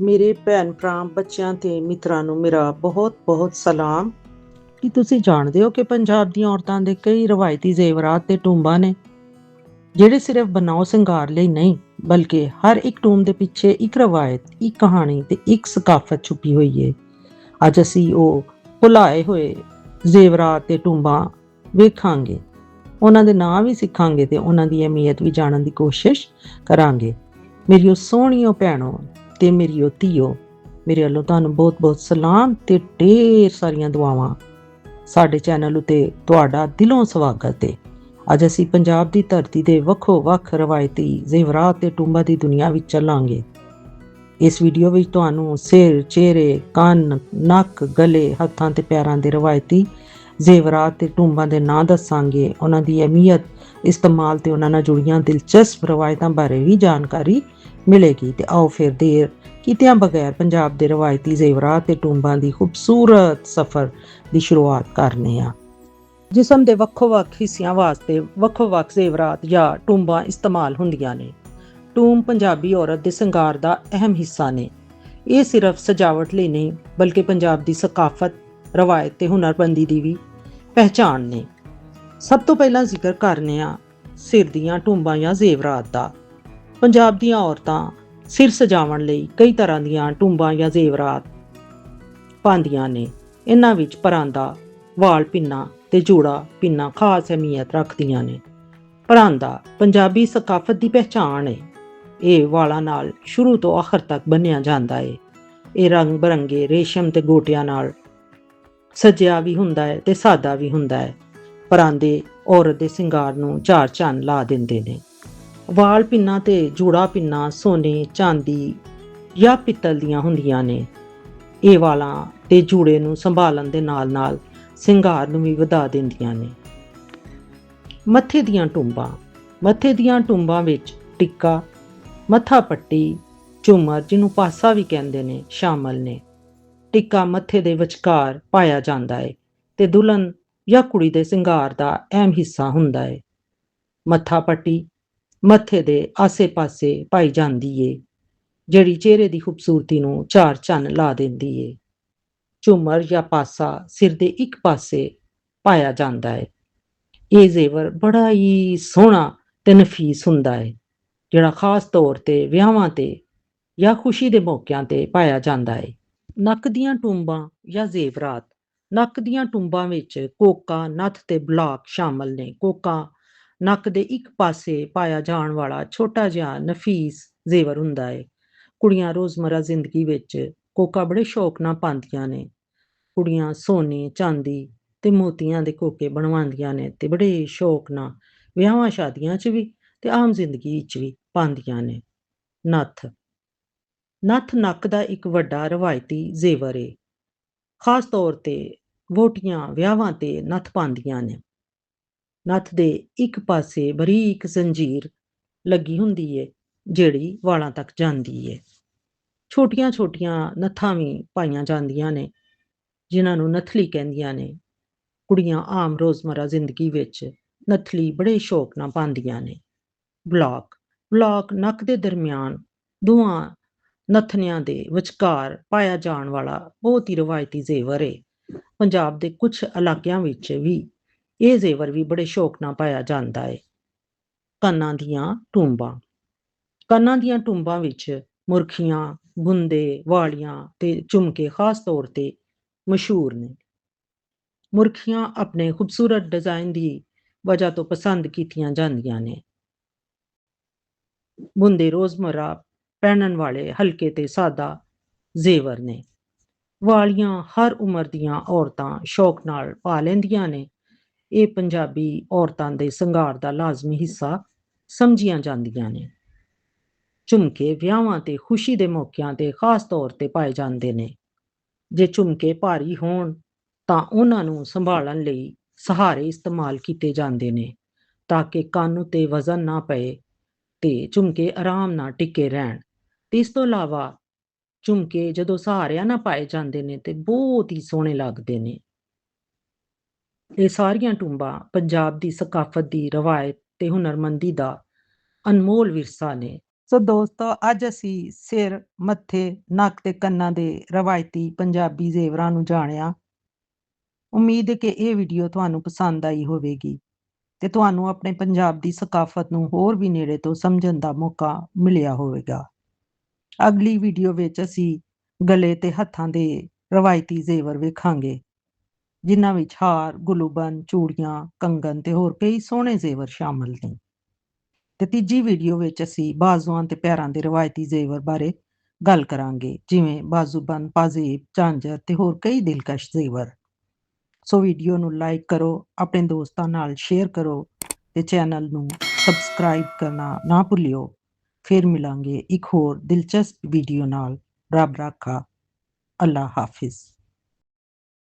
ਮੇਰੇ ਭੈਣ ਭਰਾ ਬੱਚਿਆਂ ਤੇ ਮਿੱਤਰਾਂ ਨੂੰ ਮੇਰਾ ਬਹੁਤ-ਬਹੁਤ ਸਲਾਮ। ਕੀ ਤੁਸੀਂ ਜਾਣਦੇ ਹੋ ਕਿ ਪੰਜਾਬ ਦੀਆਂ ਔਰਤਾਂ ਦੇ ਕਈ ਰਵਾਇਤੀ ਜ਼ੇਵਰਾਤ ਤੇ ਟੂੰਬਾਂ ਨੇ ਜਿਹੜੇ ਸਿਰਫ ਬਣਾਓ ਸ਼ਿੰਗਾਰ ਲਈ ਨਹੀਂ ਬਲਕਿ ਹਰ ਇੱਕ ਟੂੰਬ ਦੇ ਪਿੱਛੇ ਇੱਕ ਰਵਾਇਤ, ਇੱਕ ਕਹਾਣੀ ਤੇ ਇੱਕ ਸਕਾਫਤ ਛੁਪੀ ਹੋਈ ਹੈ। ਅੱਜ ਅਸੀਂ ਉਹ ਭੁਲਾਏ ਹੋਏ ਜ਼ੇਵਰਾਤ ਤੇ ਟੂੰਬਾਂ ਵੇਖਾਂਗੇ, ਉਹਨਾਂ ਦੇ ਨਾਂ ਵੀ ਸਿੱਖਾਂਗੇ ਤੇ ਉਹਨਾਂ ਦੀ ਅਹਿਮੀਅਤ ਵੀ ਜਾਣਨ ਦੀ ਕੋਸ਼ਿਸ਼ ਕਰਾਂਗੇ। ਮੇਰੀ ਉਹ ਸੋਹਣੀਓ ਭੈਣੋ ਤੇ ਮੇਰੀ ਉਹ ਧੀਓ, ਮੇਰੇ ਵੱਲੋਂ ਤੁਹਾਨੂੰ ਬਹੁਤ-ਬਹੁਤ ਸਲਾਮ ਤੇ ਢੇਰ ਸਾਰੀਆਂ ਦੁਆਵਾਂ। ਸਾਡੇ ਚੈਨਲ ਉਤੇ ਤੁਹਾਡਾ ਦਿਲੋਂ ਸਵਾਗਤ ਹੈ। ਅੱਜ ਅਸੀਂ ਪੰਜਾਬ ਦੀ ਧਰਤੀ ਦੇ ਵੱਖੋ-ਵੱਖ ਰਵਾਇਤੀ ਜ਼ੇਵਰਾਤ ਤੇ ਟੂੰਬਾਂ ਦੀ ਦੁਨੀਆ ਵਿੱਚ ਚੱਲਾਂਗੇ। ਇਸ ਵੀਡੀਓ ਵਿੱਚ ਤੁਹਾਨੂੰ ਸਿਰ, ਚਿਹਰੇ, ਕੰਨ, ਨੱਕ, ਗਲੇ, ਹੱਥਾਂ ਤੇ ਪੈਰਾਂ ਦੇ ਰਵਾਇਤੀ ਜ਼ੇਵਰਾਤ ਤੇ ਟੂੰਬਾਂ ਦੇ ਨਾਂ ਦੱਸਾਂਗੇ, ਉਹਨਾਂ ਦੀ ਅਹਿਮੀਅਤ, ਇਸਤੇਮਾਲ ਤੇ ਉਹਨਾਂ ਨਾਲ ਜੁੜੀਆਂ ਦਿਲਚਸਪ ਰਵਾਇਤਾਂ ਬਾਰੇ ਵੀ ਜਾਣਕਾਰੀ ਮਿਲੇਗੀ। ਤੇ ਆਓ ਫਿਰ ਦੇਰ ਕੀਤਿਆਂ ਬਗੈਰ ਪੰਜਾਬ ਦੇ ਰਵਾਇਤੀ ਜ਼ੇਵਰਾਤ ਤੇ ਟੂੰਬਾਂ ਦੀ ਖੂਬਸੂਰਤ ਸਫ਼ਰ ਦੀ ਸ਼ੁਰੂਆਤ ਕਰਨੇ ਆ। ਜਿਸਮ ਦੇ ਵੱਖੋ-ਵੱਖ ਹਿੱਸਿਆਂ ਵਾਸਤੇ ਵੱਖੋ-ਵੱਖ ਜ਼ੇਵਰਾਤ ਜਾਂ ਟੂੰਬਾਂ ਇਸਤੇਮਾਲ ਹੁੰਦੀਆਂ ਨੇ। ਟੂੰਬ ਪੰਜਾਬੀ ਔਰਤ ਦੇ ਸ਼ਿੰਗਾਰ ਦਾ ਅਹਿਮ ਹਿੱਸਾ ਨੇ। ਇਹ ਸਿਰਫ ਸਜਾਵਟ ਲਈ ਨਹੀਂ ਬਲਕਿ ਪੰਜਾਬ ਦੀ ਸਕਾਫਤ, ਰਵਾਇਤ ਤੇ ਹੁਨਰਮੰਦੀ ਦੀ ਵੀ ਪਹਿਚਾਣ ਨੇ। ਸਭ ਤੋਂ ਪਹਿਲਾਂ ਜ਼ਿਕਰ ਕਰਨੇ ਆ ਸਿਰ ਦੀਆਂ ਟੂੰਬਾਂ ਜਾਂ ਜ਼ੇਵਰਾਤ ਦਾ। ਪੰਜਾਬ ਦੀਆਂ ਔਰਤਾਂ ਸਿਰ ਸਜਾਉਣ ਲਈ ਕਈ ਤਰ੍ਹਾਂ ਦੀਆਂ ਟੂੰਬਾਂ ਜਾਂ ਜ਼ੇਵਰਾਤ ਪਾਉਂਦੀਆਂ ਨੇ। ਇਹਨਾਂ ਵਿੱਚ ਪਰਾਂਦਾ, ਵਾਲ ਪਿੰਨਾ ਤੇ ਜੂੜਾ ਪਿੰਨਾ ਖਾਸ ਅਹਿਮੀਅਤ ਰੱਖਦੀਆਂ ਨੇ। ਪਰਾਂਦਾ ਪੰਜਾਬੀ ਸਕਾਫਤ ਦੀ ਪਹਿਚਾਣ ਹੈ। ਇਹ ਵਾਲਾਂ ਨਾਲ ਸ਼ੁਰੂ ਤੋਂ ਆਖਰ ਤੱਕ ਬੰਨ੍ਹਿਆ ਜਾਂਦਾ ਹੈ। ਇਹ ਰੰਗ ਬਰੰਗੇ ਰੇਸ਼ਮ ਤੇ ਗੋਟਿਆਂ ਨਾਲ ਸਜਿਆ ਵੀ ਹੁੰਦਾ ਹੈ ਤੇ ਸਾਦਾ ਵੀ ਹੁੰਦਾ ਹੈ। ਪਰਾਂਦੇ ਔਰਤ ਦੇ ਸ਼ਿੰਗਾਰ ਨੂੰ ਚਾਰ ਚੰਨ ਲਾ ਦਿੰਦੇ ਨੇ। ਵਾਲ ਪਿੰਨਾ ਤੇ ਜੂੜਾ ਪਿੰਨਾ ਸੋਨੇ, ਚਾਂਦੀ ਜਾਂ ਪਿੱਤਲ ਦੀਆਂ ਹੁੰਦੀਆਂ ਨੇ। ਇਹ ਵਾਲਾਂ ਤੇ ਜੂੜੇ ਨੂੰ ਸੰਭਾਲਣ ਦੇ ਨਾਲ-ਨਾਲ ਸ਼ਿੰਗਾਰ ਨੂੰ ਵੀ ਵਧਾ ਦਿੰਦੀਆਂ ਨੇ। ਮੱਥੇ ਦੀਆਂ ਟੂੰਬਾਂ, ਮੱਥੇ ਦੀਆਂ ਟੂੰਬਾਂ ਵਿੱਚ ਟਿੱਕਾ, ਮੱਥਾ ਪੱਟੀ, ਝੂਮਰ ਜਿਹਨੂੰ ਪਾਸਾ ਵੀ ਕਹਿੰਦੇ ਨੇ ਸ਼ਾਮਲ ਨੇ। ਟਿੱਕਾ ਮੱਥੇ ਦੇ ਵਿਚਕਾਰ ਪਾਇਆ ਜਾਂਦਾ ਹੈ ਤੇ ਦੁਲਹਨ ਜਾਂ ਕੁੜੀ ਦੇ ਸ਼ਿੰਗਾਰ ਦਾ ਅਹਿਮ ਹਿੱਸਾ ਹੁੰਦਾ ਹੈ। ਮੱਥਾ ਪੱਟੀ ਮੱਥੇ ਦੇ ਆਸੇ-ਪਾਸੇ ਪਾਈ ਜਾਂਦੀ ਏ, ਜਿਹੜੀ ਚਿਹਰੇ ਦੀ ਖੂਬਸੂਰਤੀ ਨੂੰ ਚਾਰ ਚੰਨ ਲਾ ਦਿੰਦੀ ਏ। ਝੂਮਰ ਜਾਂ ਪਾਸਾ ਸਿਰ ਦੇ ਇੱਕ ਪਾਸੇ ਪਾਇਆ ਜਾਂਦਾ ਹੈ। ਇਹ ਜ਼ੇਵਰ ਬੜਾ ਹੀ ਸੋਹਣਾ ਤੇ ਨਫੀਸ ਹੁੰਦਾ ਹੈ, ਜਿਹੜਾ ਖਾਸ ਤੌਰ ਤੇ ਵਿਆਹਾਂ ਤੇ ਜਾਂ ਖੁਸ਼ੀ ਦੇ ਮੌਕਿਆਂ ਤੇ ਪਾਇਆ ਜਾਂਦਾ ਹੈ। ਨੱਕ ਦੀਆਂ ਟੂੰਬਾਂ ਜਾਂ ਜ਼ੇਵਰਾਤ, ਨੱਕ ਦੀਆਂ ਟੂੰਬਾਂ ਵਿੱਚ ਕੋਕਾ, ਨੱਥ ਤੇ ਬਲਾਕ ਸ਼ਾਮਲ ਨੇ। ਕੋਕਾ ਨੱਕ ਦੇ ਇੱਕ ਪਾਸੇ ਪਾਇਆ ਜਾਣ ਵਾਲਾ ਛੋਟਾ ਜਿਹਾ ਨਫੀਸ ਜ਼ੇਵਰ ਹੁੰਦਾ ਹੈ। ਕੁੜੀਆਂ ਰੋਜ਼ਮਰਾ ਜ਼ਿੰਦਗੀ ਵਿੱਚ ਕੋਕਾ ਬੜੇ ਸ਼ੌਕ ਨਾਲ ਪਾਉਂਦੀਆਂ ਨੇ। ਕੁੜੀਆਂ ਸੋਨੇ, ਚਾਂਦੀ ਤੇ ਮੋਤੀਆਂ ਦੇ ਕੋਕੇ ਬਣਵਾਉਂਦੀਆਂ ਨੇ ਤੇ ਬੜੇ ਸ਼ੌਕ ਨਾਲ ਵਿਆਹਾਂ ਸ਼ਾਦੀਆਂ 'ਚ ਵੀ ਤੇ ਆਮ ਜ਼ਿੰਦਗੀ 'ਚ ਵੀ ਪਾਉਂਦੀਆਂ ਨੇ। ਨੱਥ, ਨੱਥ ਨੱਕ ਦਾ ਇੱਕ ਵੱਡਾ ਰਵਾਇਤੀ ਜ਼ੇਵਰ ਏ। ਖਾਸ ਤੌਰ ਤੇ ਵਹੁਟੀਆਂ ਵਿਆਹਾਂ ਤੇ ਨੱਥ ਪਾਉਂਦੀਆਂ ਨੇ। ਨੱਥ ਦੇ ਇੱਕ ਪਾਸੇ ਬਰੀਕ ਜ਼ੰਜੀਰ ਲੱਗੀ ਹੁੰਦੀ ਏ, ਜਿਹੜੀ ਵਾਲਾਂ ਤੱਕ ਜਾਂਦੀ ਏ। ਛੋਟੀਆਂ-ਛੋਟੀਆਂ ਨੱਥਾਂ ਵੀ ਪਾਈਆਂ ਜਾਂਦੀਆਂ ਨੇ, ਜਿਨ੍ਹਾਂ ਨੂੰ ਨੱਥਲੀ ਕਹਿੰਦੀਆਂ ਨੇ। ਕੁੜੀਆਂ ਆਮ ਰੋਜ਼ਮਰਾ ਜ਼ਿੰਦਗੀ ਵਿੱਚ ਨੱਥਲੀ ਬੜੇ ਸ਼ੌਕ ਨਾਲ ਪਾਉਂਦੀਆਂ ਨੇ। ਬਲਾਕ, ਬਲਾਕ ਨੱਕ ਦੇ ਦਰਮਿਆਨ ਦੋਵਾਂ ਨੱਥਨਿਆਂ ਦੇ ਵਿਚਕਾਰ ਪਾਇਆ ਜਾਣ ਵਾਲਾ ਬਹੁਤ ਹੀ ਰਵਾਇਤੀ ਜ਼ੇਵਰ ਏ। ਪੰਜਾਬ ਦੇ ਕੁਝ ਇਲਾਕਿਆਂ ਵਿੱਚ ਵੀ ਇਹ ਜ਼ੇਵਰ ਵੀ ਬੜੇ ਸ਼ੌਕ ਨਾਲ ਪਾਇਆ ਜਾਂਦਾ ਹੈ। ਕੰਨਾਂ ਦੀਆਂ ਟੂੰਬਾਂ, ਕੰਨਾਂ ਦੀਆਂ ਟੂੰਬਾਂ ਵਿੱਚ ਮੁਰਖੀਆਂ, ਬੁੰਦੇ, ਵਾਲੀਆਂ ਤੇ ਝੁਮਕੇ ਖਾਸ ਤੌਰ ਤੇ ਮਸ਼ਹੂਰ ਨੇ। ਮੁਰਖੀਆਂ ਆਪਣੇ ਖੂਬਸੂਰਤ ਡਿਜ਼ਾਈਨ ਦੀ ਵਜ੍ਹਾ ਤੋਂ ਪਸੰਦ ਕੀਤੀਆਂ ਜਾਂਦੀਆਂ ਨੇ। ਬੁੰਦੇ ਰੋਜ਼ਮਰਾ ਪਹਿਨਣ ਵਾਲੇ ਹਲਕੇ ਤੇ ਸਾਦਾ ਜ਼ੇਵਰ ਨੇ। ਵਾਲੀਆਂ ਹਰ ਉਮਰ ਦੀਆਂ ਔਰਤਾਂ ਸ਼ੌਕ ਨਾਲ ਪਾ ਲੈਂਦੀਆਂ ਨੇ। ਇਹ ਪੰਜਾਬੀ ਔਰਤਾਂ ਦੇ ਸ਼ਿੰਗਾਰ ਦਾ ਲਾਜ਼ਮੀ ਹਿੱਸਾ ਸਮਝੀਆਂ ਜਾਂਦੀਆਂ ਨੇ। ਝੁਮਕੇ ਵਿਆਹਾਂ ਤੇ ਖੁਸ਼ੀ ਦੇ ਮੌਕਿਆਂ ਤੇ ਖਾਸ ਤੌਰ ਤੇ ਪਾਏ ਜਾਂਦੇ ਨੇ। ਜੇ ਝੁਮਕੇ ਭਾਰੀ ਹੋਣ ਤਾਂ ਉਹਨਾਂ ਨੂੰ ਸੰਭਾਲਣ ਲਈ ਸਹਾਰੇ ਇਸਤੇਮਾਲ ਕੀਤੇ ਜਾਂਦੇ ਨੇ, ਤਾਂ ਕਿ ਕੰਨ ਉੱਤੇ ਵਜ਼ਨ ਨਾ ਪਏ ਤੇ ਝੁਮਕੇ ਆਰਾਮ ਨਾਲ ਟਿਕੇ ਰਹਿਣ। ਤੇ ਇਸ ਤੋਂ ਇਲਾਵਾ ਝੁਮਕੇ ਜਦੋਂ ਸਹਾਰਿਆਂ ਨਾਲ ਪਾਏ ਜਾਂਦੇ ਨੇ ਤੇ ਬਹੁਤ ਹੀ ਸੋਹਣੇ ਲੱਗਦੇ ਨੇ। ਇਹ ਸਾਰੀਆਂ ਟੂੰਬਾਂ ਪੰਜਾਬ ਦੀ ਸਕਾਫਤ ਦੀ ਰਵਾਇਤ ਤੇ ਹੁਨਰਮੰਦੀ ਦਾ ਅਨਮੋਲ ਵਿਰਸਾ ਨੇ। ਸੋ ਦੋਸਤੋ ਅੱਜ ਅਸੀਂ ਸਿਰ, ਮੱਥੇ, ਨੱਕ ਤੇ ਕੰਨਾਂ ਦੇ ਰਵਾਇਤੀ ਪੰਜਾਬੀ ਜ਼ੇਵਰਾਂ ਨੂੰ ਜਾਣਿਆ। ਉਮੀਦ ਹੈ ਕਿ ਇਹ ਵੀਡੀਓ ਤੁਹਾਨੂੰ ਪਸੰਦ ਆਈ ਹੋਵੇਗੀ ਤੇ ਤੁਹਾਨੂੰ ਆਪਣੇ ਪੰਜਾਬ ਦੀ ਸਕਾਫਤ ਨੂੰ ਹੋਰ ਵੀ ਨੇੜੇ ਤੋਂ ਸਮਝਣ ਦਾ ਮੌਕਾ ਮਿਲਿਆ ਹੋਵੇਗਾ। ਅਗਲੀ ਵੀਡੀਓ ਵਿੱਚ ਅਸੀਂ ਗਲੇ ਤੇ ਹੱਥਾਂ ਦੇ ਰਵਾਇਤੀ ਜ਼ੇਵਰ ਵੇਖਾਂਗੇ, ਜਿਨ੍ਹਾਂ ਵਿੱਚ ਹਾਰ, ਗੁਲੂਬਨ, ਚੂੜੀਆਂ, ਕੰਗਣ ਤੇ ਹੋਰ ਕਈ ਸੋਹਣੇ ਜ਼ੇਵਰ ਸ਼ਾਮਲ ਨੇ। ਤੇ ਤੀਜੀ ਵੀਡੀਓ ਵਿੱਚ ਅਸੀਂ ਬਾਜ਼ੂਆਂ ਤੇ ਪੈਰਾਂ ਦੇ ਰਵਾਇਤੀ ਜ਼ੇਵਰ ਬਾਰੇ ਗੱਲ ਕਰਾਂਗੇ, ਜਿਵੇਂ ਬਾਜ਼ੂਬੰਦ, ਪਾਜ਼ੇਬ, ਝਾਂਜਰ ਤੇ ਹੋਰ ਕਈ ਦਿਲਕਸ਼ ਜ਼ੇਵਰ। ਸੋ ਵੀਡੀਓ ਨੂੰ ਲਾਈਕ ਕਰੋ, ਆਪਣੇ ਦੋਸਤਾਂ ਨਾਲ ਸ਼ੇਅਰ ਕਰੋ ਤੇ ਚੈਨਲ ਨੂੰ ਸਬਸਕ੍ਰਾਈਬ ਕਰਨਾ ਨਾ ਭੁੱਲਿਓ। ਫਿਰ ਮਿਲਾਂਗੇ ਇੱਕ ਹੋਰ ਦਿਲਚਸਪ ਵੀਡੀਓ ਨਾਲ। ਰੱਬ ਰਾਖਾ। ਅੱਲਾ ਹਾਫਿਜ਼।